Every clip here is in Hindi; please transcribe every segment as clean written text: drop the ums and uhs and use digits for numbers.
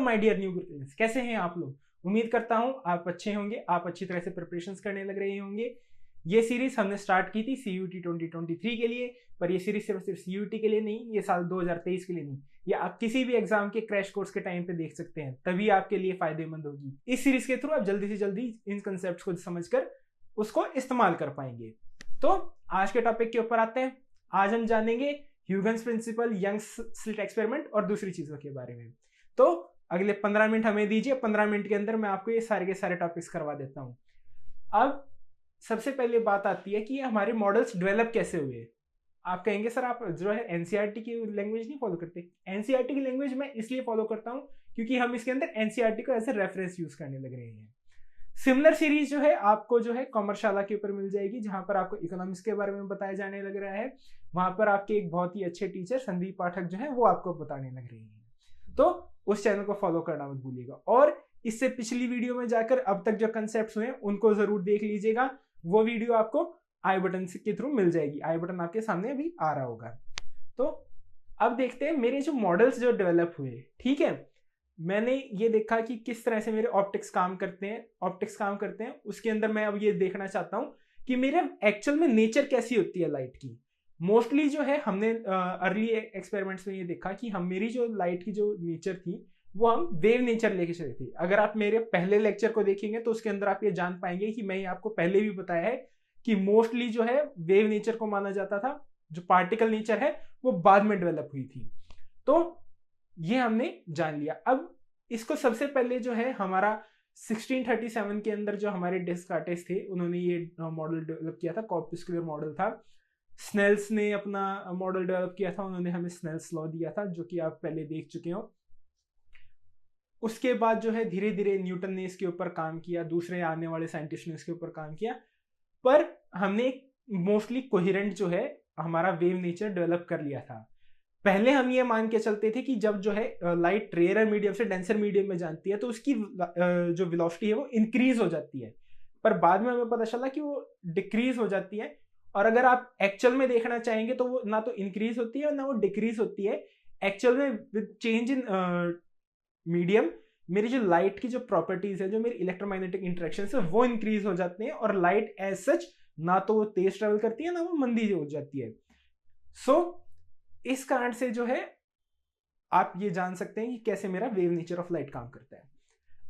माय डियर न्यू ग्रुपियंस, कैसे हैं आप लोग? उम्मीद करता हूं आप अच्छे होंगे, आप अच्छी तरह से प्रिपरेशंस करने लग रहे होंगे। ये सीरीज हमने स्टार्ट की थी CUET 2023 के लिए, पर ये सीरीज सिर्फ CUET के लिए नहीं, ये साल 2023 के लिए नहीं, ये आप किसी भी एग्जाम के क्रैश कोर्स के टाइम पे देख सकते हैं, तभी आपके लिए फायदेमंद होगी। इस सीरीज के थ्रू आप जल्दी से जल्दी इन कंसेप्ट को समझकर उसको इस्तेमाल कर पाएंगे। तो आज के टॉपिक के ऊपर आते हैं। आज हम जानेंगे Huygens principle, Young's slit experiment और दूसरी चीजों के बारे में। तो अगले 15 मिनट हमें दीजिए, 15 मिनट के अंदर मैं आपको ये सारे के सारे टॉपिक्स करवा देता हूँ। अब सबसे पहले बात आती है कि हमारे मॉडल्स डेवलप कैसे हुए। आप कहेंगे सर आप जो है एनसीईआरटी की लैंग्वेज नहीं फॉलो करते। एनसीईआरटी की लैंग्वेज मैं इसलिए फॉलो करता हूँ क्योंकि हम इसके अंदर एनसीईआरटी को एज ए रेफरेंस यूज करने लग रहे हैं। सिमिलर सीरीज जो है आपको जो है कॉमर्सशाला के ऊपर मिल जाएगी, जहां पर आपको इकोनॉमिक्स के बारे में बताया जाने लग रहा है। वहां पर आपके एक बहुत ही अच्छे टीचर संदीप पाठक जो है वो आपको बताने लग रहे हैं, तो उस चैनल को फॉलो करना मत भूलिएगा। और इससे पिछली वीडियो में जाकर अब तक जो कंसेप्ट हुए उनको जरूर देख लीजिएगा। वो वीडियो आपको आई बटन के थ्रू मिल जाएगी, आई बटन आपके सामने अभी आ रहा होगा। तो अब देखते हैं मेरे जो मॉडल्स जो डेवलप हुए। ठीक है, मैंने ये देखा कि किस तरह से मेरे ऑप्टिक्स काम करते हैं। उसके अंदर मैं अब ये देखना चाहता हूँ कि मेरे एक्चुअल में नेचर कैसी होती है लाइट की। मोस्टली जो है हमने अर्ली एक्सपेरिमेंट्स में ये देखा कि हम मेरी जो लाइट की जो नेचर थी वो हम वेव नेचर लेके चले थे। अगर आप मेरे पहले लेक्चर को देखेंगे तो उसके अंदर आप ये जान पाएंगे कि मैंने आपको पहले भी बताया है कि मोस्टली जो है वेव नेचर को माना जाता था, जो पार्टिकल नेचर है वो बाद में डेवलप हुई थी। तो ये हमने जान लिया। अब इसको सबसे पहले जो है हमारा 1637 के अंदर जो हमारे डेस्कार्टेस थे उन्होंने ये मॉडल डेवलप किया था। कॉर्पस्कुलर मॉडल था। स्नेल्स ने अपना मॉडल डेवलप किया था, उन्होंने हमें स्नेल्स लॉ दिया था जो कि आप पहले देख चुके हो। उसके बाद जो है धीरे धीरे न्यूटन ने इसके ऊपर काम किया, दूसरे आने वाले साइंटिस्ट ने इसके ऊपर काम किया, पर हमने मोस्टली कोहेरेंट जो है हमारा वेव नेचर डेवलप कर लिया था। पहले हम ये मान के चलते थे कि जब जो है लाइट रेयर मीडियम से डेंसर मीडियम में जाती है तो उसकी जो वेलोसिटी है वो इंक्रीज हो जाती है, पर बाद में हमें पता चला कि वो डिक्रीज हो जाती है। और अगर आप एक्चुअल में देखना चाहेंगे तो वो ना तो इंक्रीज होती है ना वो डिक्रीज होती है। एक्चुअल में विद चेंज इन मीडियम मेरी जो लाइट की जो प्रॉपर्टीज है, जो मेरी इलेक्ट्रोमैग्नेटिक इंटरेक्शन है वो इंक्रीज हो जाते हैं, और लाइट एज सच ना तो वो तेज ट्रेवल करती है ना वो मंदी हो जाती है। सो इस कारण से जो है आप ये जान सकते हैं कि कैसे मेरा वेव नेचर ऑफ लाइट काम करता है।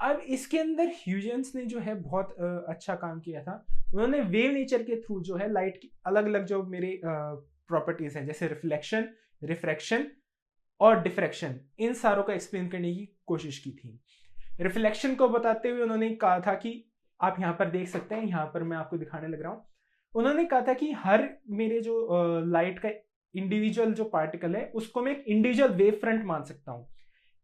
अब इसके अंदर ह्यूजेंस ने जो है बहुत अच्छा काम किया था। उन्होंने वेव नेचर के थ्रू जो है लाइट की अलग अलग जो मेरे प्रॉपर्टीज हैं, जैसे रिफ्लेक्शन, रिफ्रैक्शन और डिफ्रैक्शन, इन सारों को एक्सप्लेन करने की कोशिश की थी। रिफ्लेक्शन को बताते हुए उन्होंने कहा था कि आप यहाँ पर देख सकते हैं, यहाँ पर मैं आपको दिखाने लग रहा हूँ। उन्होंने कहा था कि हर मेरे जो लाइट का इंडिविजुअल जो पार्टिकल है उसको मैं एक इंडिविजुअल वेव फ्रंट मान सकता हूँ।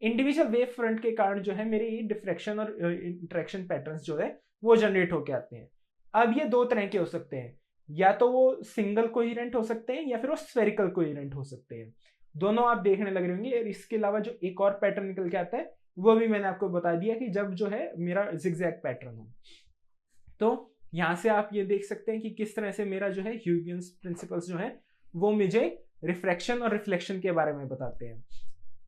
इंडिविजुअल वेव फ्रंट के कारण जो है मेरे डिफ्रैक्शन और इंटरेक्शन पैटर्न्स जो है वो जनरेट होके आते हैं। अब ये दो तरह के हो सकते हैं, या तो वो सिंगल कोहेरेंट हो सकते हैं या फिर वो स्फेरिकल कोहेरेंट हो सकते हैं। दोनों आप देखने लग रहे होंगे। इसके अलावा जो एक और पैटर्न निकल के आता है वो भी मैंने आपको बता दिया कि जब जो है मेरा जिगजैग पैटर्न हो। तो यहां से आप ये देख सकते हैं कि किस तरह से मेरा जो है ह्यूजेंस प्रिंसिपल्स जो है वो मुझे रिफ्रैक्शन और रिफ्लेक्शन के बारे में बताते हैं।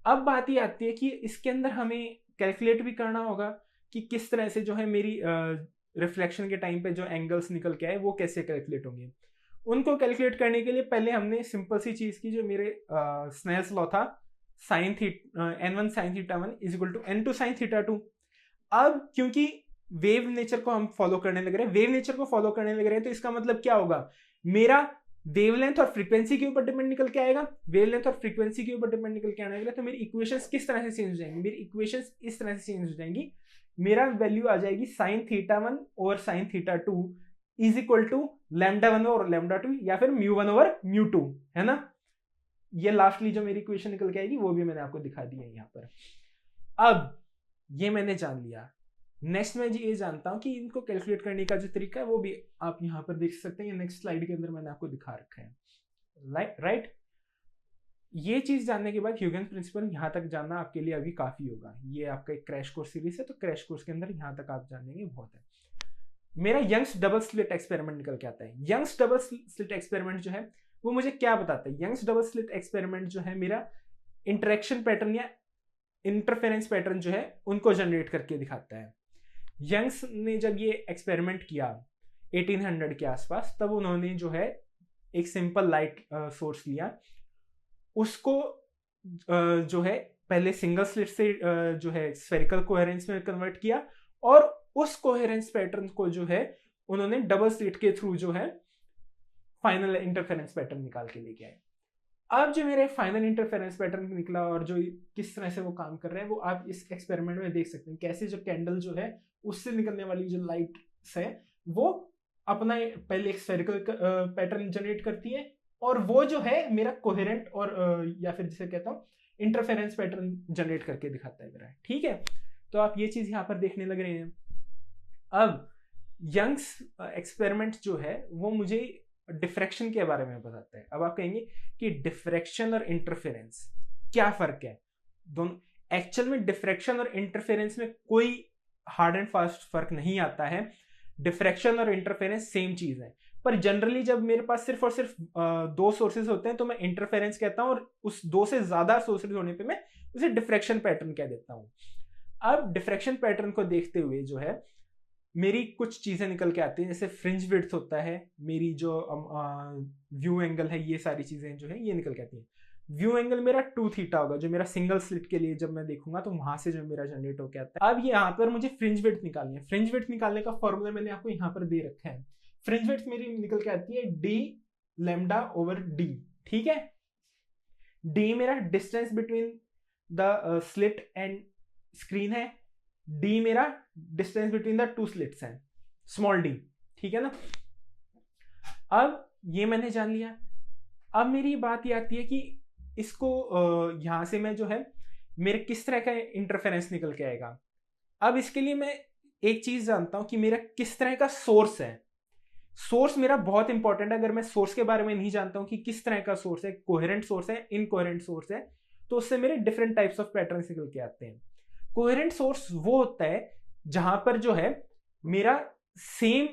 अब बात ये आती है कि इसके अंदर हमें कैलकुलेट भी करना होगा कि किस तरह से जो है मेरी रिफ्लेक्शन के टाइम पे जो एंगल्स निकल के आए वो कैसे कैलकुलेट होंगे। उनको कैलकुलेट करने के लिए पहले हमने सिंपल सी चीज की, जो मेरे स्नेल्स लॉ था, sine n1 sin θ1 is equal to n2 sin θ2। अब क्योंकि वेव नेचर को हम फॉलो करने लग रहे हैं, तो इसका मतलब क्या होगा, मेरा वेवलेंथ और फ्रीक्वेंसी के ऊपर डिपेंड निकल के आएगा। वेवलेंथ और फ्रीक्वेंसी के ऊपर डिपेंड निकल के आने लगा तो मेरी इक्वेशंस किस तरह से चेंज हो जाएंगी, मेरी इक्वेशंस इस तरह से चेंज हो जाएंगी। मेरा वैल्यू आ जाएगी sin θ1 और sin θ2 इज इक्वल टू λ1 और λ2 या फिर μ1 और μ2, है ना। ये लास्टली जो मेरी इक्वेशन निकल के आएगी वो भी मैंने आपको दिखा दी है यहाँ पर। अब ये मैंने जान लिया। नेक्स्ट मैं ये जानता हूँ कि इनको कैलकुलेट करने का जो तरीका है वो भी आप यहाँ पर देख सकते हैं। नेक्स्ट स्लाइड के अंदर मैंने आपको दिखा रखा है, राइट। ये चीज जानने के बाद ह्यूजेंस प्रिंसिपल यहाँ तक जानना आपके लिए अभी काफी होगा। ये आपका एक क्रैश कोर्स सीरीज है, तो क्रैश कोर्स के अंदर यहाँ तक आप जानेंगे बहुत है। मेरा यंग्स डबल स्लिट एक्सपेरिमेंट निकल के आता है। यंग्स डबल स्लिट एक्सपेरिमेंट जो है वो मुझे क्या बताता है। यंग्स डबल स्लिट एक्सपेरिमेंट जो है मेरा इंटरेक्शन पैटर्न या इंटरफेरेंस पैटर्न जो है उनको जनरेट करके दिखाता है। यंग्स ने जब ये एक्सपेरिमेंट किया 1800 के आसपास, तब उन्होंने जो है एक सिंपल लाइट सोर्स लिया, उसको जो है पहले सिंगल स्लिट से जो है स्फेरिकल कोहेरेंस में कन्वर्ट किया, और उस कोहेरेंस पैटर्न को जो है उन्होंने डबल स्लिट के थ्रू जो है फाइनल इंटरफेरेंस पैटर्न निकाल के लेके आए। अब जो मेरे फाइनल इंटरफेरेंस पैटर्न निकला और जो किस तरह से वो काम कर रहे हैं वो आप इस एक्सपेरिमेंट में देख सकते हैं, कैसे जो कैंडल जो है उससे निकलने वाली जो लाइट है वो अपना पहले एक स्फेरिकल पैटर्न जनरेट करती है, और वो जो है मेरा कोहेरेंट और या फिर जिसे कहता हूँ इंटरफेरेंस पैटर्न जनरेट करके दिखाता है मेरा। ठीक है, तो आप ये चीज यहाँ पर देखने लग रहे हैं। अब यंग्स एक्सपेरिमेंट जो है वो मुझे डिफ्रैक्शन के बारे में बताता है। अब आप कहेंगे कि डिफ्रैक्शन और इंटरफेरेंस क्या फर्क है दोनों। एक्चुअल में डिफ्रैक्शन और इंटरफेरेंस में कोई हार्ड एंड फास्ट फर्क नहीं आता है। डिफ्रैक्शन और इंटरफेरेंस सेम चीज है, पर जनरली जब मेरे पास सिर्फ और सिर्फ दो सोर्सेज होते हैं तो मैं इंटरफेरेंस कहता हूं, और उस दो से ज्यादा सोर्सेज होने पे मैं उसे डिफ्रैक्शन पैटर्न कह देता हूं। अब डिफ्रैक्शन पैटर्न को देखते हुए जो है मेरी कुछ चीजें निकल के आती हैं, जैसे फ्रिंज विड्थ होता है, मेरी जो व्यू एंगल है, ये सारी चीजें जो है ये निकल के आती हैं। व्यू एंगल मेरा 2 थीटा होगा, जो मेरा सिंगल स्लिट के लिए जब मैं देखूंगा तो वहां से जो मेरा जनरेट होकर आता है। अब यहाँ पर मुझे फ्रिंज विड्थ निकालनी है। फ्रिंज विड्थ निकालने का फॉर्मूला मैंने आपको यहाँ पर दे रखा है। फ्रिंज विड्थ मेरी निकल के आती है डी लैम्डा ओवर डी। ठीक है, डी मेरा distance between the slit and screen है, डी मेरा डिस्टेंस बिटवीन द 2 स्लिट्स है, स्मॉल डी। ठीक है ना, अब ये मैंने जान लिया। अब मेरी बात ये आती है कि इसको यहां से मैं जो है मेरे किस तरह का इंटरफेरेंस निकल के आएगा। अब इसके लिए मैं एक चीज जानता हूं कि मेरा किस तरह का सोर्स है। सोर्स मेरा बहुत इंपॉर्टेंट है। अगर मैं सोर्स के बारे में नहीं जानता हूं कि किस तरह का सोर्स है, कोहेरेंट सोर्स है, इनकोहेरेंट सोर्स है, तो उससे मेरे डिफरेंट टाइप्स ऑफ पैटर्न निकल के आते हैं। कोहेरेंट सोर्स वो होता है जहां पर जो है मेरा सेम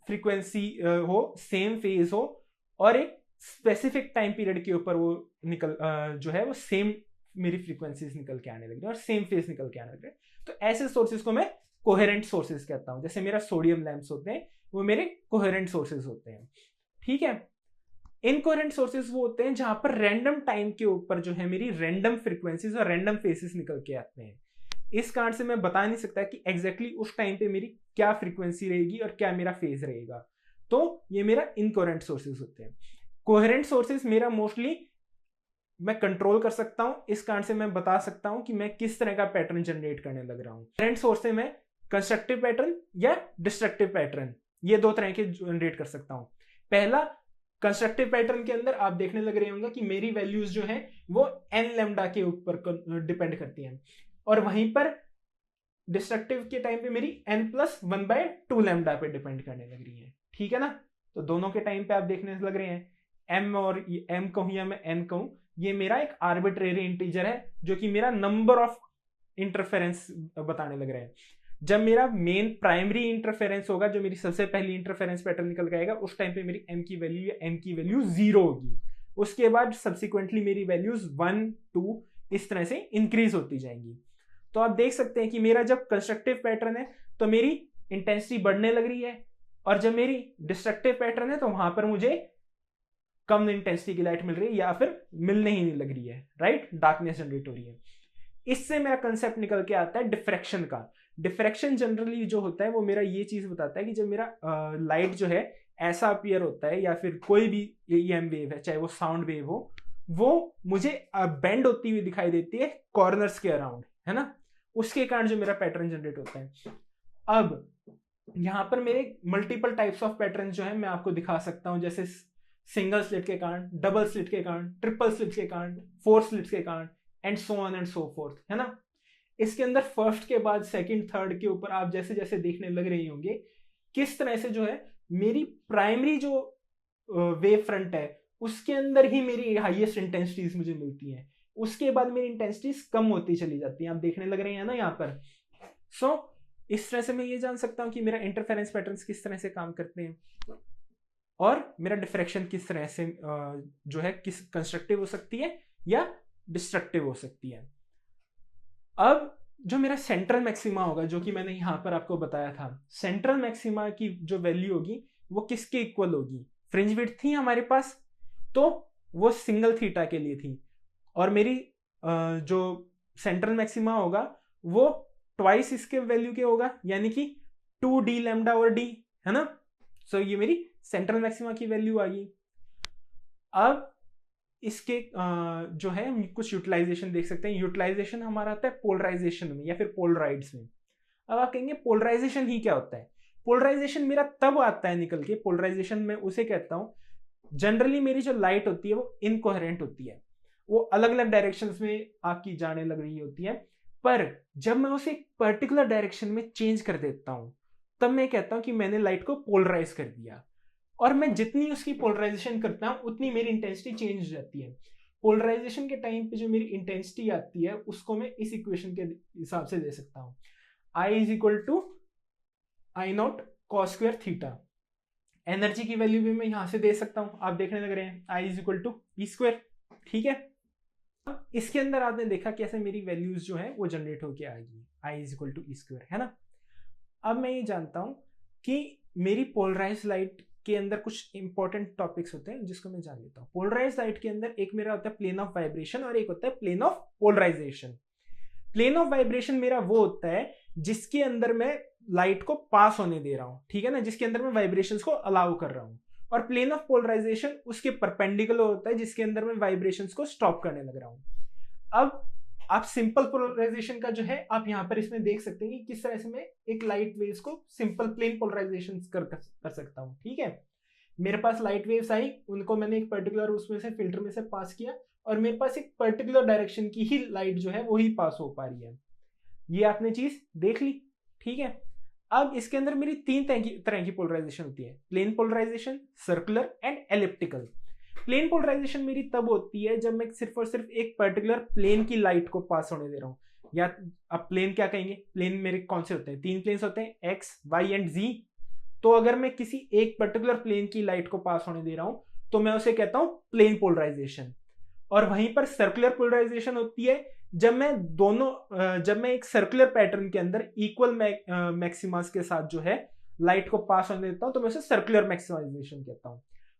फ्रीक्वेंसी हो, सेम फेज हो, और एक स्पेसिफिक टाइम पीरियड के ऊपर वो निकल जो है वो सेम मेरी फ्रीक्वेंसीज निकल के आने लग रही है और सेम फेज निकल के आने लग रहे हैं। तो ऐसे सोर्सेज को मैं कोहेरेंट सोर्सेज कहता हूं। जैसे मेरा सोडियम लैंप्स होते हैं, वो मेरे कोहेरेंट सोर्सेज होते हैं। ठीक है, इनकोहेरेंट सोर्सेज वो होते हैं जहां पर रैंडम टाइम के ऊपर जो है मेरी रैंडम फ्रीक्वेंसीज और रैंडम फेसेस निकल के आते हैं। इस कारण से मैं बता नहीं सकता कि एग्जैक्टली उस टाइम पे मेरी क्या फ्रीक्वेंसी रहेगी और क्या मेरा फेज रहेगा। तो ये मेरा इनकोहेरेंट सोर्सेज होते हैं। कोहेरेंट सोर्सेज मेरा मोस्टली मैं कंट्रोल कर सकता हूं, इस कारण से मैं बता सकता हूं कि मैं किस तरह का पैटर्न जनरेट करने लग रहा हूं। कोहेरेंट सोर्स से मैं कंस्ट्रक्टिव पैटर्न या डिस्ट्रक्टिव पैटर्न, ये दो तरह के जनरेट कर सकता हूं। पहला, कंस्ट्रक्टिव पैटर्न के अंदर आप देखने लग रहे होंगे कि मेरी वैल्यूज जो है वो एन लैम्डा के ऊपर डिपेंड करती हैं, और वहीं पर डिस्ट्रक्टिव के टाइम पे मेरी n+1/2 लैम्डा पे डिपेंड करने लग रही है। ठीक है ना, तो दोनों के टाइम पे आप देखने लग रहे हैं m, और m कहूं या मैं n कहूं, ये मेरा एक आर्बिट्रेरी इंटीजर है जो कि मेरा नंबर ऑफ इंटरफेरेंस बताने लग रहे हैं। जब मेरा मेन प्राइमरी इंटरफेरेंस होगा, जो मेरी सबसे पहली इंटरफेरेंस पैटर्न निकल के आएगा, उस टाइम पे मेरी m की वैल्यू या n की वैल्यू 0 होगी। उसके बाद सब्सिक्वेंटली मेरी वैल्यूज 1, 2 इस तरह से इंक्रीज होती जाएंगी। तो आप देख सकते हैं कि मेरा जब कंस्ट्रक्टिव पैटर्न है तो मेरी इंटेंसिटी बढ़ने लग रही है, और जब मेरी डिस्ट्रक्टिव पैटर्न है तो वहां पर मुझे कम इंटेंसिटी की लाइट मिल रही है या फिर मिलने ही नहीं लग रही है, राइट, डार्कनेस जनरेट हो रही है। इससे मेरा कंसेप्ट निकल के आता है डिफ्रैक्शन का। डिफ्रैक्शन जनरली जो होता है वो मेरा ये चीज बताता है कि जब मेरा लाइट जो है ऐसा अपीयर होता है, या फिर कोई भी EM वेव है, चाहे वो साउंड वेव हो, वो मुझे बेंड होती हुई दिखाई देती है कॉर्नर्स के अराउंड, है ना, उसके कारण जो मेरा पैटर्न जनरेट होता है। अब यहां पर मेरे मल्टीपल टाइप्स ऑफ पैटर्न जो है मैं आपको दिखा सकता हूं, जैसे सिंगल स्लिट के कारण, डबल स्लिट के कारण, ट्रिपल स्लिट के कारण, 4 स्लिट्स के कारण, and so on and so fourth, है ना। इसके अंदर फर्स्ट के बाद सेकंड, थर्ड के ऊपर आप जैसे जैसे देखने लग रहे होंगे किस तरह से जो है मेरी प्राइमरी जो वेव फ्रंट है उसके अंदर ही मेरी हाईएस्ट इंटेंसिटीज मुझे मिलती हैं, उसके बाद मेरी इंटेंसिटीज कम होती चली जाती हैं। आप देखने लग रहे हैं ना यहाँ पर। सो इस तरह से मैं ये जान सकता हूं कि मेरा इंटरफेरेंस पैटर्न्स किस तरह से काम करते हैं और मेरा डिफ्रैक्शन किस तरह से जो है किस कंस्ट्रक्टिव हो सकती है या डिस्ट्रक्टिव हो सकती है। अब जो मेरा सेंट्रल मैक्सिमा होगा, जो कि मैंने यहाँ पर आपको बताया था, सेंट्रल मैक्सिमा की जो वैल्यू होगी वो किसके इक्वल होगी? फ्रिंज विड्थ थी हमारे पास, तो वो सिंगल थीटा के लिए थी, और मेरी जो सेंट्रल मैक्सिमा होगा वो ट्वाइस इसके वैल्यू के होगा, यानी कि 2d लैम्डा और d, है ना। सो ये मेरी सेंट्रल मैक्सिमा की वैल्यू आ गई। अब इसके जो है हम कुछ यूटिलाइजेशन देख सकते हैं। यूटिलाइजेशन हमारा आता है पोलराइजेशन में या फिर पोलराइड्स में। अब आप कहेंगे पोलराइजेशन ही क्या होता है? पोलराइजेशन मेरा तब आता है निकल के, पोलराइजेशन में उसे कहता हूं जनरली मेरी जो लाइट होती है वो इनकोहेरेंट होती है, वो अलग अलग डायरेक्शंस में आपकी जाने लग रही होती है, पर जब मैं उसे एक पर्टिकुलर डायरेक्शन में चेंज कर देता हूं तब मैं कहता हूं कि मैंने लाइट को पोलराइज कर दिया। और मैं जितनी उसकी पोलराइजेशन करता हूं उतनी मेरी इंटेंसिटी चेंज हो जाती है। पोलराइजेशन के टाइम पे जो मेरी इंटेंसिटी आती है उसको मैं इस इक्वेशन के हिसाब से दे सकता हूं, I is equal to I naught cos square theta. Energy की वैल्यू भी मैं यहां से दे सकता हूं, आप देखने लग रहे हैं, I is equal to P square. ठीक है, अब इसके अंदर आपने देखा कैसे मेरी वैल्यूज जो है वो जनरेट होके आएगी, I is equal to E square, है ना। अब मैं ये जानता हूं कि मेरी पोलराइज लाइट के अंदर कुछ इंपॉर्टेंट टॉपिक्स होते हैं जिसको मैं जान लेता हूँ। पोलराइज लाइट के अंदर एक मेरा होता है प्लेन ऑफ वाइब्रेशन और एक होता है plane of polarization. Plane of vibration मेरा वो होता है जिसके अंदर मैं लाइट को पास होने दे रहा हूं, ठीक है ना, जिसके अंदर मैं वाइब्रेशंस को अलाउ कर रहा हूं। और प्लेन ऑफ पोलराइजेशन उसके परपेंडिकुलर होता है जिसके अंदर मैं वाइब्रेशंस को स्टॉप करने लग रहा हूं। अब आप सिंपल पोलराइजेशन का जो है आप यहां पर इसमें देख सकते हैं कि किस तरह से मैं एक लाइट वेव्स को सिंपल प्लेन पोलराइजेशन कर सकता हूं। ठीक है, मेरे पास लाइट वेव्स आई, उनको मैंने एक पर्टिकुलर उसमें से फिल्टर में से पास किया और मेरे पास एक पर्टिकुलर डायरेक्शन की ही लाइट जो है वो ही पास हो पा रही है। ये आपने चीज देख ली। ठीक है, अब इसके अंदर मेरी तीन तरह की पोलराइजेशन होती है, plane polarization, circular and elliptical. Plane polarization मेरी तब होती है जब मैं सिर्फ और सिर्फ एक पर्टिकुलर प्लेन की लाइट को पास होने दे रहा हूं, या अब प्लेन क्या कहेंगे, प्लेन मेरे कौन से होते हैं, तीन प्लेन्स होते हैं, एक्स, वाई एंड जी। तो अगर मैं किसी एक पर्टिकुलर प्लेन की लाइट को पास होने दे रहा हूं तो मैं उसे कहता हूं प्लेन पोलराइजेशन। और वहीं पर सर्कुलर पोलराइजेशन होती है जब मैं एक सर्कुलर पैटर्न के अंदर इक्वल मैक्सिमास के साथ जो है लाइट को पास होने देता हूं, तो मैं उसे सर्कुलर मैक्सिमाइजेशन कहता हूं।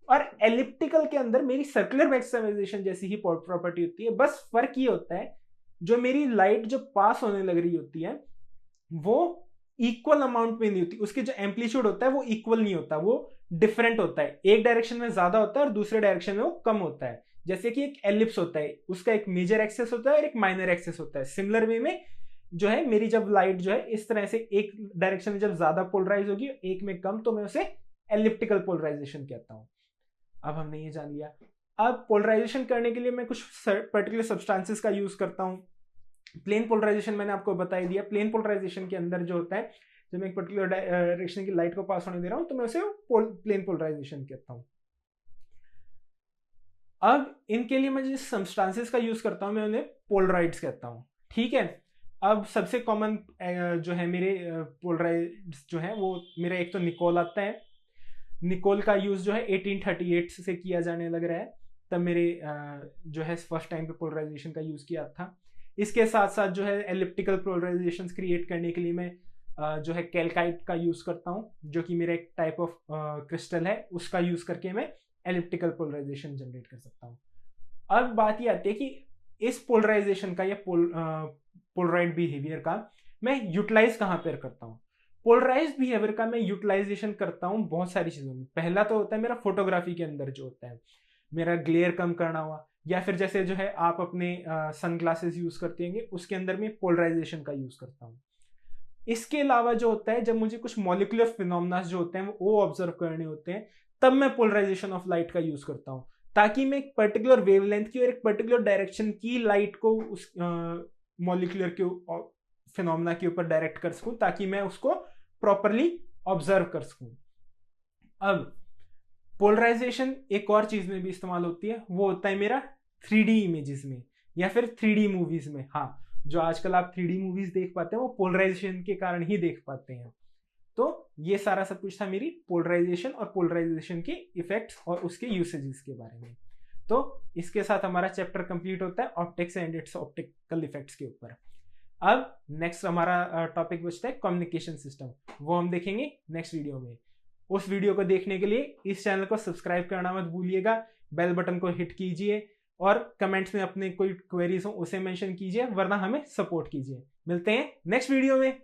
और एलिप्टिकल के अंदर मेरी सर्कुलर मैक्सिमाइजेशन जैसी ही प्रॉपर्टी होती है, बस फर्क ये होता है जो मेरी लाइट जो पास होने लग रही होती है वो इक्वल अमाउंट में नहीं होती, उसके जो एम्पलीट्यूड होता है वो इक्वल नहीं होता, वो डिफरेंट होता है, एक डायरेक्शन में ज्यादा होता है और दूसरे डायरेक्शन में वो कम होता है। जैसे कि एक एलिप्स होता है, उसका एक मेजर एक्सेस होता है और एक माइनर एक्सेस होता है। सिमिलर वे में जो है मेरी जब लाइट जो है इस तरह से एक डायरेक्शन में जब ज्यादा पोलराइज होगी, एक में कम, तो मैं उसे एलिप्टिकल पोलराइजेशन कहता हूं। अब हमने ये जान लिया। अब पोलराइजेशन करने के लिए मैं कुछ पर्टिकुलर सब्सटेंसेस का यूज करता हूं। प्लेन पोलराइजेशन मैंने आपको बता ही दिया। प्लेन पोलराइजेशन के अंदर जो होता है, जब मैं एक पर्टिकुलर डायरेक्शन की लाइट को पास होने दे रहा हूं तो मैं उसे प्लेन पोलराइजेशन कहता हूं। अब इनके लिए मैं जिस सब्सटेंसेस का यूज करता हूं मैं उन्हें पोलराइड्स कहता हूं। ठीक है, अब सबसे कॉमन जो है मेरे पोलराइड्स जो है वो मेरा एक तो निकोल आता है। निकोल का यूज जो है 1838 से किया जाने लग रहा है, तब मेरे जो है फर्स्ट टाइम पे पोलराइजेशन का यूज किया था। इसके साथ साथ जो है एलिप्टिकल पोलराइजेशन क्रिएट करने के लिए मैं जो है कैल्काइट का यूज करता हूँ, जो कि मेरा एक टाइप ऑफ क्रिस्टल है, उसका यूज करके मैं एलिप्टिकल पोलराइजेशन जनरेट कर सकता हूँ। अब बात ये आती है कि इस पोलराइजेशन का या पोलराइड बिहेवियर का मैं यूटिलाइज कहाँ पर करता हूँ। पोलराइज्ड बिहेवियर का मैं यूटिलाइजेशन करता हूँ बहुत सारी चीजों में। पहला तो होता है मेरा फोटोग्राफी के अंदर जो होता है मेरा ग्लेयर कम करना हुआ, या फिर जैसे जो है आप अपने सन ग्लासेस यूज करते होंगे उसके अंदर मैं पोलराइजेशन का यूज करता हूँ। इसके अलावा जो होता है जब मुझे कुछ मॉलिक्यूलर फिनोमेना जो होते हैं वो ऑब्जर्व करने होते हैं, तब मैं पोलराइजेशन ऑफ लाइट का यूज करता हूँ, ताकि मैं एक पर्टिकुलर वेवलेंथ की और एक पर्टिकुलर डायरेक्शन की लाइट को उस मॉलिक्यूलर के फिनोमेना के ऊपर डायरेक्ट कर सकूं, ताकि मैं उसको प्रॉपरली ऑब्जर्व कर सकूं। अब पोलराइजेशन एक और चीज में भी इस्तेमाल होती है, वो होता है मेरा 3D इमेजेस में या फिर 3D मूवीज में। हाँ, जो आजकल आप 3D मूवीज देख पाते हैं वो पोलराइजेशन के कारण ही देख पाते हैं। तो ये सारा सब कुछ था मेरी पोलराइजेशन और पोलराइजेशन के इफेक्ट्स और उसके यूसेजेस के बारे में। तो इसके साथ हमारा चैप्टर कंप्लीट होता है optics and it's optical effects के ऊपर। अब नेक्स्ट हमारा टॉपिक बचता है कम्युनिकेशन सिस्टम, वो हम देखेंगे नेक्स्ट वीडियो में। उस वीडियो को देखने के लिए इस चैनल को सब्सक्राइब करना मत भूलिएगा, बेल बटन को हिट कीजिए और कमेंट्स में अपने कोई क्वेरीज हो उसे मेंशन कीजिए, वरना हमें सपोर्ट कीजिए। मिलते हैं नेक्स्ट वीडियो में।